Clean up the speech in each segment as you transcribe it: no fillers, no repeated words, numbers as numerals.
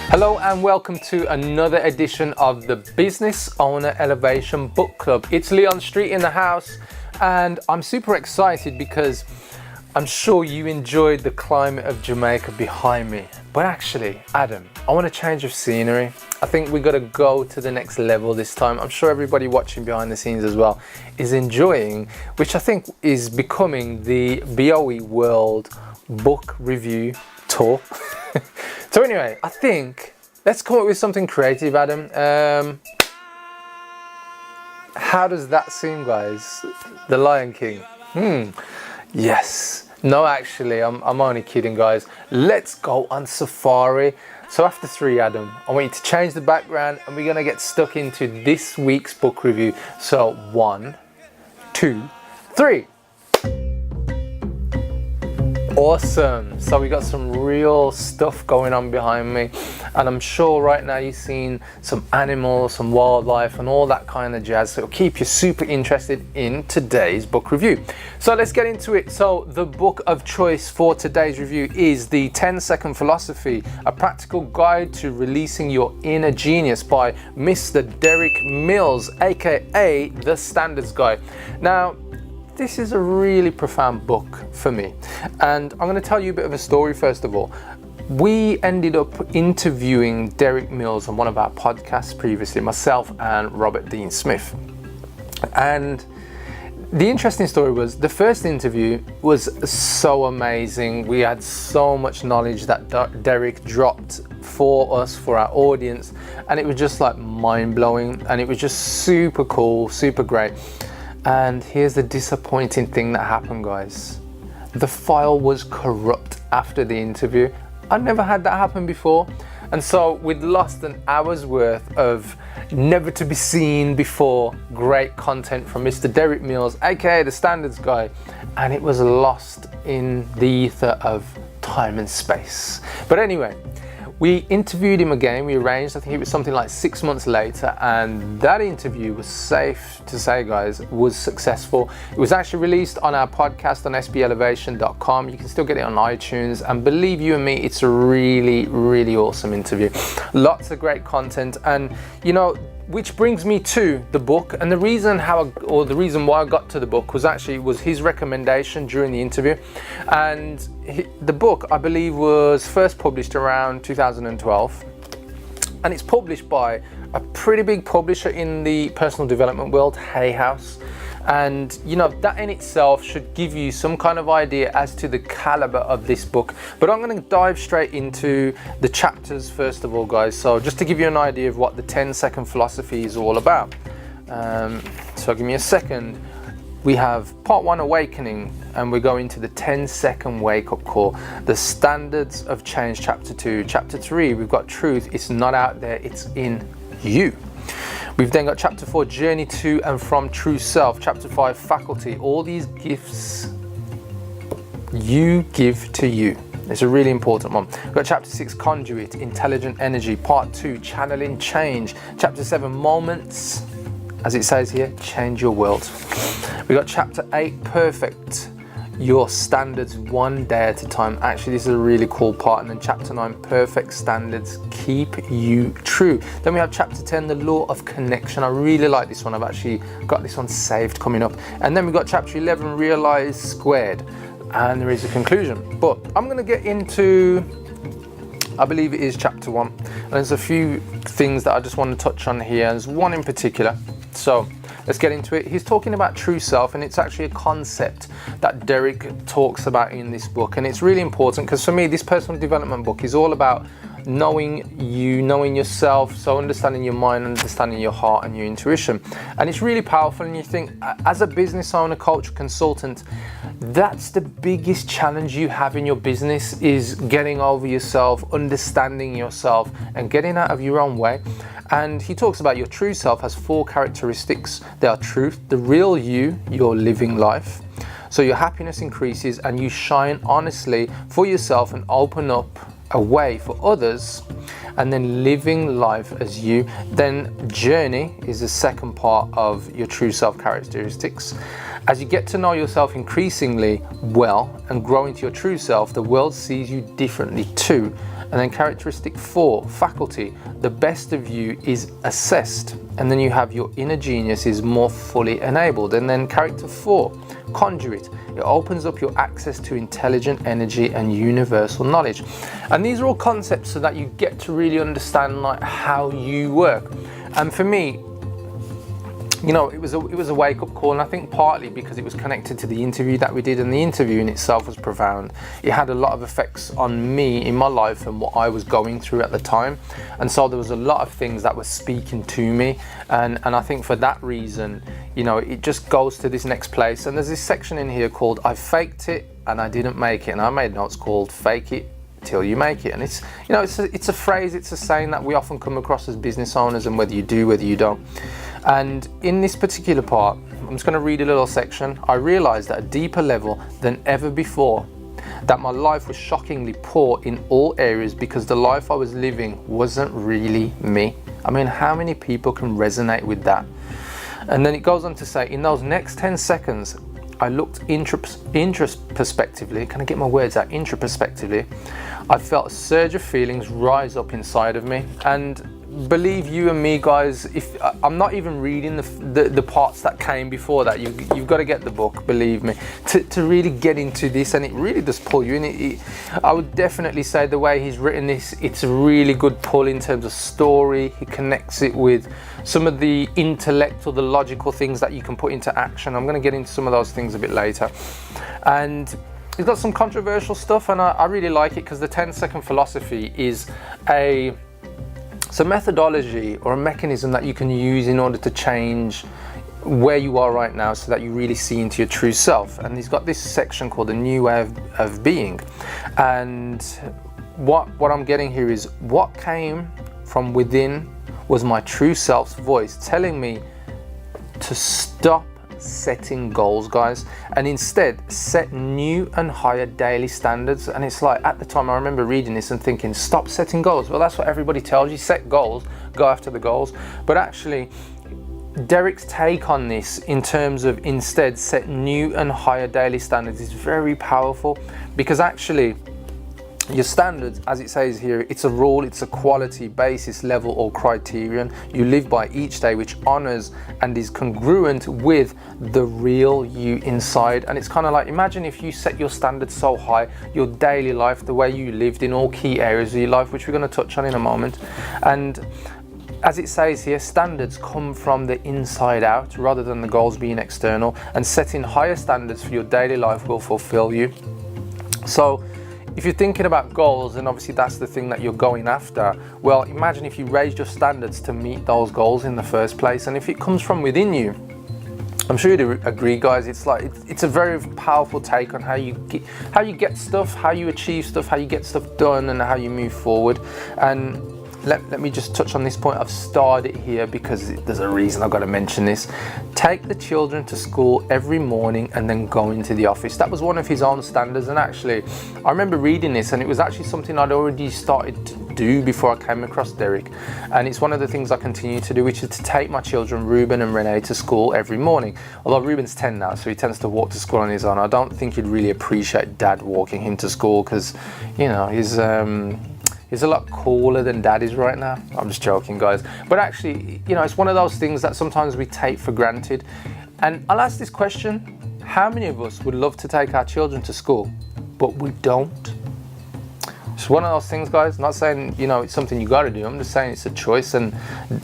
Hello and welcome to another edition of the Business Owner Elevation Book Club. It's Leon Street in the house, and I'm super excited because I'm sure you enjoyed the climate of Jamaica behind me. But actually, Adam, I want to change of scenery. I think we got to go to the next level this time. I'm sure everybody watching behind the scenes as well is enjoying, which I think is becoming the BOE World Book Review Tour. So anyway, I think let's come up with something creative, Adam. How does that seem, guys? The Lion King. Yes. No, actually, I'm only kidding, guys. Let's go on safari. So after 3, Adam, I want you to change the background and we're gonna get stuck into this week's book review. So 1, 2, 3. Awesome. So we got some real stuff going on behind me, and I'm sure right now you've seen some animals, some wildlife and all that kind of jazz, so it'll keep you super interested in today's book review. So let's get into it. So the book of choice for today's review is The 10-Second Philosophy, a practical guide to releasing your inner genius by Mr. Derek Mills, aka The Standards Guy. Now, this is a really profound book for me, and I'm going to tell you a bit of a story first of all. We ended up interviewing Derek Mills on one of our podcasts previously, myself and Robert Dean Smith. And the interesting story was the first interview was so amazing. We had so much knowledge that Derek dropped for us, for our audience, and it was just like mind-blowing, and it was just super cool, super great. And here's the disappointing thing that happened, guys. The file was corrupt after the interview. I'd never had that happen before. And so we'd lost an hour's worth of never to be seen before great content from Mr. Derek Mills, aka The Standards Guy. And it was lost in the ether of time and space. But anyway, we interviewed him again. We arranged, I think it was something like 6 months later, and that interview was, safe to say, guys, was successful. It was actually released on our podcast on sbelevation.com. You can still get it on iTunes, and believe you and me, it's a really, really awesome interview. Lots of great content, and you know, which brings me to the book. And the reason the reason why I got to the book was his recommendation during the interview. And the book, I believe, was first published around 2012, and it's published by a pretty big publisher in the personal development world, Hay House. And you know, that in itself should give you some kind of idea as to the caliber of this book. But I'm going to dive straight into the chapters first of all, guys. So just to give you an idea of what the 10-second philosophy is all about. So give me a second. We have part 1, awakening, and we're going to the 10-second wake-up call. The standards of change, chapter 2. Chapter 3, we've got truth. It's not out there, it's in you. We've then got chapter 4, journey to and from true self. Chapter 5, faculty. All these gifts you give to you. It's a really important one. We've got chapter 6, conduit, intelligent energy. Part 2, channeling change. Chapter 7, moments, as it says here, change your world. We've got chapter 8, perfect your standards one day at a time. Actually, this is a really cool part. And then chapter 9, perfect standards keep you true. Then we have chapter 10, the law of connection. I really like this one. I've actually got this one saved coming up. And then we've got chapter 11, realize squared. And there is a conclusion. But I'm going to get into, I believe it is chapter 1. And there's a few things that I just want to touch on here. There's one in particular. So let's get into it. He's talking about true self, and it's actually a concept that Derek talks about in this book. And it's really important because for me, this personal development book is all about knowing you, knowing yourself, so understanding your mind, understanding your heart and your intuition. And it's really powerful. And you think, as a business owner, culture consultant, that's the biggest challenge you have in your business, is getting over yourself, understanding yourself and getting out of your own way. And he talks about your true self has 4 characteristics. They are truth, the real you, your living life. So your happiness increases and you shine honestly for yourself and open up a way for others, and then living life as you. Then journey is the second part of your true self characteristics. As you get to know yourself increasingly well and grow into your true self, the world sees you differently too. And then characteristic 4, faculty, the best of you is assessed. And then you have your inner genius is more fully enabled. And then character 4, conduit, it opens up your access to intelligent energy and universal knowledge. And these are all concepts so that you get to really understand like how you work. And for me, you know, it was a wake-up call, and I think partly because it was connected to the interview that we did, and the interview in itself was profound. It had a lot of effects on me in my life and what I was going through at the time, and so there was a lot of things that were speaking to me, and I think for that reason, you know, it just goes to this next place. And there's this section in here called I faked it and I didn't make it, and I made notes called fake it till you make it. And it's, you know, it's a phrase, it's a saying that we often come across as business owners, and whether you do, whether you don't. And in this particular part, I'm just going to read a little section. I realized at a deeper level than ever before that my life was shockingly poor in all areas because the life I was living wasn't really me. I mean, how many people can resonate with that? And then it goes on to say, in those next 10 seconds, I looked introspectively, can I get my words out? Introspectively, I felt a surge of feelings rise up inside of me. And believe you and me, guys, if I'm not even reading the parts that came before that, you've got to get the book, believe me, to really get into this, and it really does pull you in. I would definitely say the way he's written this, it's a really good pull in terms of story. He connects it with some of the intellect or the logical things that you can put into action. I'm going to get into some of those things a bit later. And he's got some controversial stuff, and I really like it because the 10-second philosophy is it's a methodology or a mechanism that you can use in order to change where you are right now so that you really see into your true self. And he's got this section called the new way of being. And what I'm getting here is what came from within was my true self's voice telling me to stop setting goals, guys, and instead set new and higher daily standards. And it's like, at the time I remember reading this and thinking, stop setting goals. Well, that's what everybody tells you, set goals, go after the goals. But actually Derek's take on this in terms of instead set new and higher daily standards is very powerful, because actually your standards, as it says here, it's a rule, it's a quality, basis, level or criterion you live by each day, which honors and is congruent with the real you inside. And it's kind of like, imagine if you set your standards so high, your daily life, the way you lived in all key areas of your life, which we're going to touch on in a moment. And as it says here, standards come from the inside out rather than the goals being external, and setting higher standards for your daily life will fulfill you. So if you're thinking about goals, and obviously that's the thing that you're going after, well, imagine if you raised your standards to meet those goals in the first place. And if it comes from within you, I'm sure you'd agree, guys, it's like it's a very powerful take on how you get stuff, how you achieve stuff, how you get stuff done, and how you move forward. And let me just touch on this point. I've starred it here because there's a reason I've got to mention this. Take the children to school every morning and then go into the office. That was one of his own standards, and actually I remember reading this, and it was actually something I'd already started to do before I came across Derek, and it's one of the things I continue to do, which is to take my children, Ruben and Renee, to school every morning. Although Ruben's 10 now, so he tends to walk to school on his own. I don't think he'd really appreciate Dad walking him to school, because, you know, he's a lot cooler than Dad is right now. I'm just joking, guys. But actually, you know, it's one of those things that sometimes we take for granted. And I'll ask this question: how many of us would love to take our children to school, but we don't? It's one of those things, guys. I'm not saying, you know, it's something you got to do. I'm just saying it's a choice. And,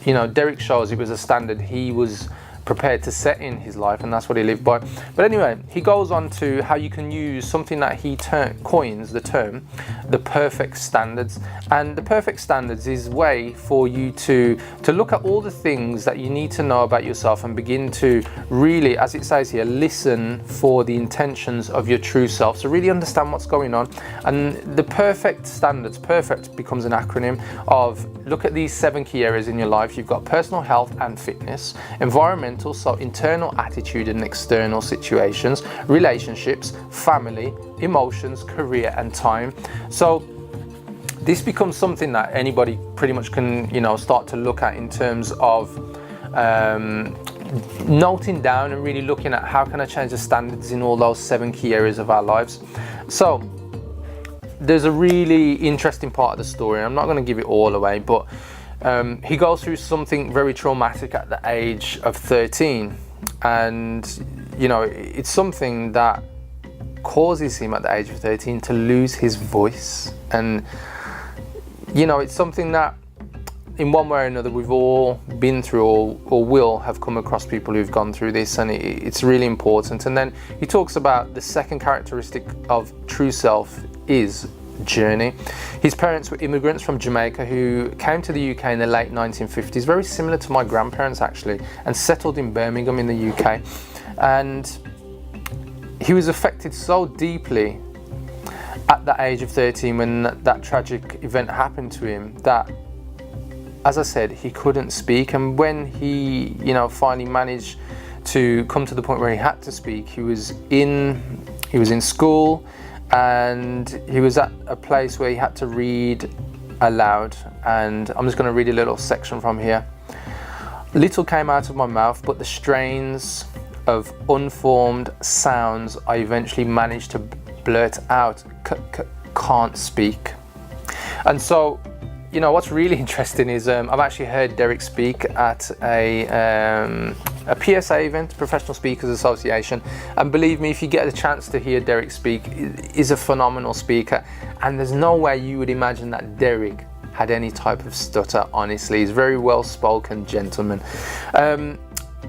you know, Derek shows it was a standard he was prepared to set in his life, and that's what he lived by. But anyway, he goes on to how you can use something that he coins the term the perfect standards. And the perfect standards is a way for you to look at all the things that you need to know about yourself and begin to really, as it says here, listen for the intentions of your true self, so really understand what's going on. And the perfect standards, perfect becomes an acronym of, look at these 7 key areas in your life. You've got personal health and fitness, environmental, so internal attitude and external situations, relationships, family, emotions, career and time. So this becomes something that anybody pretty much can, you know, start to look at in terms of noting down and really looking at how can I change the standards in all those 7 key areas of our lives. So there's a really interesting part of the story. I'm not going to give it all away, but he goes through something very traumatic at the age of 13, and you know, it's something that causes him at the age of 13 to lose his voice. And you know, it's something that in one way or another we've all been through, or will have come across people who've gone through this, and it's really important. And then he talks about the second characteristic of true self is journey. His parents were immigrants from Jamaica who came to the UK in the late 1950s, very similar to my grandparents actually, and settled in Birmingham in the UK. And he was affected so deeply at the age of 13 when that tragic event happened to him that, as I said, he couldn't speak. And when he, you know, finally managed to come to the point where he had to speak, he was in school, and he was at a place where he had to read aloud. And I'm just going to read a little section from here. Little came out of my mouth, but the strains of unformed sounds I eventually managed to blurt out. Can't speak. And so, you know, what's really interesting is I've actually heard Derek speak at a PSA event, Professional Speakers Association, and believe me, if you get a chance to hear Derek speak, he's a phenomenal speaker, and there's no way you would imagine that Derek had any type of stutter. Honestly, he's a very well spoken gentleman.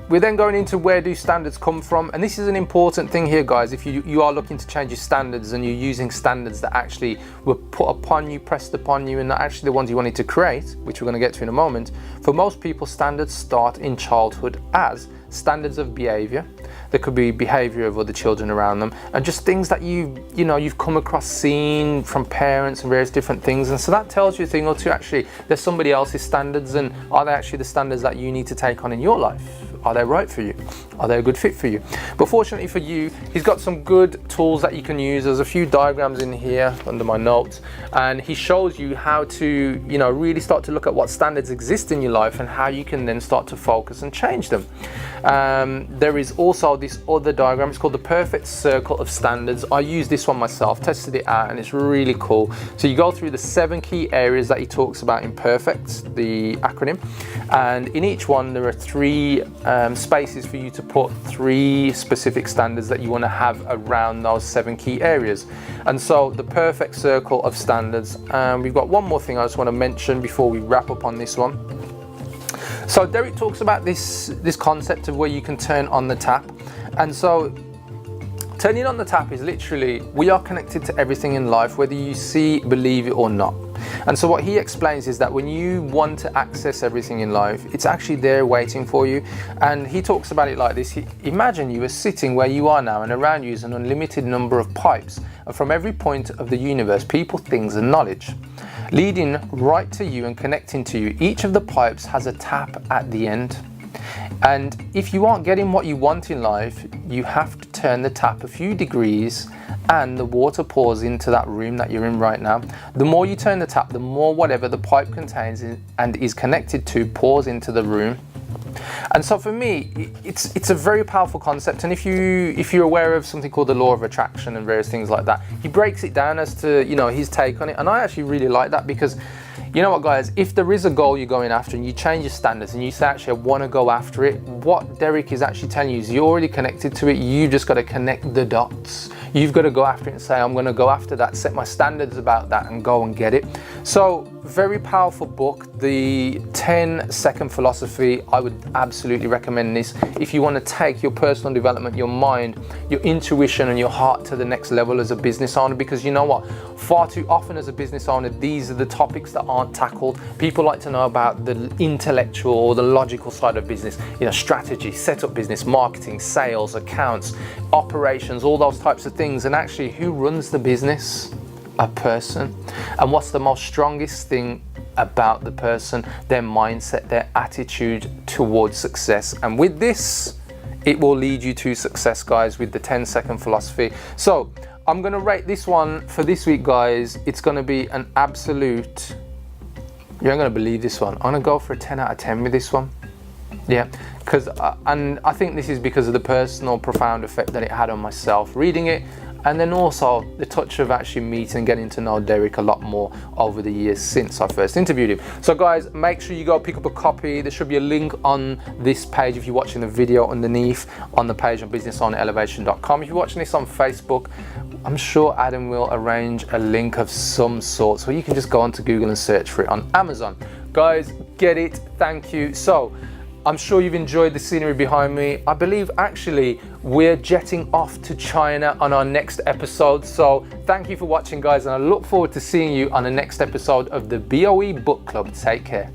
We're then going into where do standards come from, and this is an important thing here, guys. If you are looking to change your standards and you're using standards that actually were put upon you, pressed upon you, and not actually the ones you wanted to create, which we're going to get to in a moment, for most people standards start in childhood as standards of behavior. There could be behavior of other children around them, and just things that you've come across, seen from parents and various different things. And so that tells you a thing or two. Actually, there's somebody else's standards, and are they actually the standards that you need to take on in your life? Are they right for you? Are they a good fit for you? But fortunately for you, he's got some good tools that you can use. There's a few diagrams in here under my notes, and he shows you how to, you know, really start to look at what standards exist in your life and how you can then start to focus and change them. There is also this other diagram. It's called the perfect circle of standards. I use this one myself, tested it out, and it's really cool. So you go through the 7 key areas that he talks about in perfect, the acronym, and in each one there are 3 spaces for you to put 3 specific standards that you want to have around those 7 key areas. And so the perfect circle of standards, we've got one more thing I just want to mention before we wrap up on this one. So Derek talks about this concept of where you can turn on the tap. And so turning on the tap is literally, we are connected to everything in life, whether you see, believe it or not. And so what he explains is that when you want to access everything in life, it's actually there waiting for you. And he talks about it like this. Imagine you are sitting where you are now, and around you is an unlimited number of pipes. And from every point of the universe, people, things and knowledge, leading right to you and connecting to you. Each of the pipes has a tap at the end. And if you aren't getting what you want in life, you have to turn the tap a few degrees and the water pours into that room that you're in right now. The more you turn the tap, the more whatever the pipe contains and is connected to pours into the room. And so for me, it's a very powerful concept. And if you're aware of something called the law of attraction and various things like that, he breaks it down as to, you know, his take on it. And I actually really like that, because you know what, guys, if there is a goal you're going after and you change your standards and you say, actually, I want to go after it, what Derek is actually telling you is you're already connected to it. You just got to connect the dots. You've got to go after it and say, I'm going to go after that, set my standards about that and go and get it. So very powerful book, the 10-second philosophy. I would absolutely recommend this if you want to take your personal development, your mind, your intuition and your heart to the next level as a business owner. Because you know what, far too often as a business owner, these are the topics that aren't tackled. People like to know about the intellectual or the logical side of business, you know, strategy, set up business, marketing, sales, accounts, operations, all those types of things. And actually, who runs the business? A person. And what's the most strongest thing about the person? Their mindset, their attitude towards success. And with this, it will lead you to success, guys, with the 10-second philosophy. So I'm going to rate this one for this week, guys. It's going to be an absolute, you're not going to believe this one. I'm going to go for a 10 out of 10 with this one. Yeah, because and I think this is because of the personal profound effect that it had on myself reading it, and then also the touch of actually meeting and getting to know Derek a lot more over the years since I first interviewed him. So guys, make sure you go pick up a copy. There should be a link on this page if you're watching the video underneath on the page on businessownelevation.com. If you're watching this on Facebook, I'm sure Adam will arrange a link of some sort, so you can just go onto Google and search for it on Amazon. Guys, get it. Thank you. So I'm sure you've enjoyed the scenery behind me. I believe actually we're jetting off to China on our next episode. So thank you for watching, guys, and I look forward to seeing you on the next episode of the BOE Book Club. Take care.